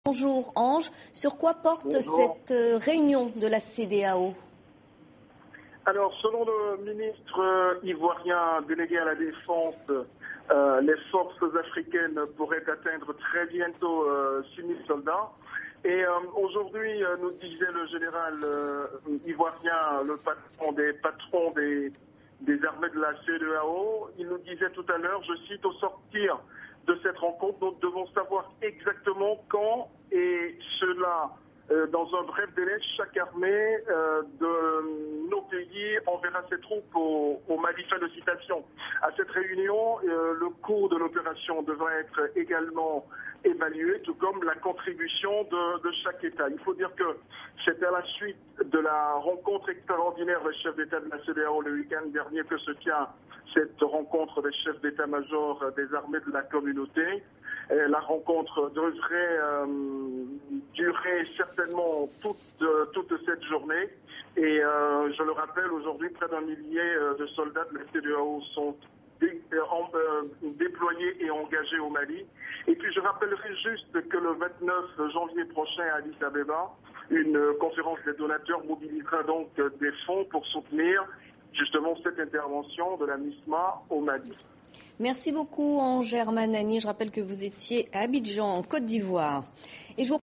Bonjour Ange, sur quoi porte cette réunion de la CEDEAO? Alors, selon le ministre ivoirien délégué à la défense, les forces africaines pourraient atteindre très bientôt 6 000 soldats. Et aujourd'hui, nous disait le général ivoirien, le patron des armées de la CEDEAO, il nous disait tout à l'heure, je cite, au sortir de cette rencontre, nous devons savoir exactement quand et cela dans un bref délai, chaque armée de nos pays enverra ses troupes au Mali. Fin de citation. À cette réunion, le coût de l'opération devra être également évalué, tout comme la contribution de chaque État. Il faut dire que c'est à la suite de la rencontre extraordinaire des chefs d'État de la CEDEAO le week-end dernier que se tient cette rencontre des chefs d'état-major des armées de la communauté. La rencontre devrait durer certainement toute cette journée. Et je le rappelle, aujourd'hui, près d'1 millier de soldats de la CEDEAO sont déployés et engagés au Mali. Et puis je rappellerai juste que le 29 janvier prochain à Addis Abeba, une conférence des donateurs mobilisera donc des fonds pour soutenir justement cette intervention de la MISMA au Mali. Merci beaucoup Ange Hermanani. Je rappelle que vous étiez à Abidjan, en Côte d'Ivoire. Et je vous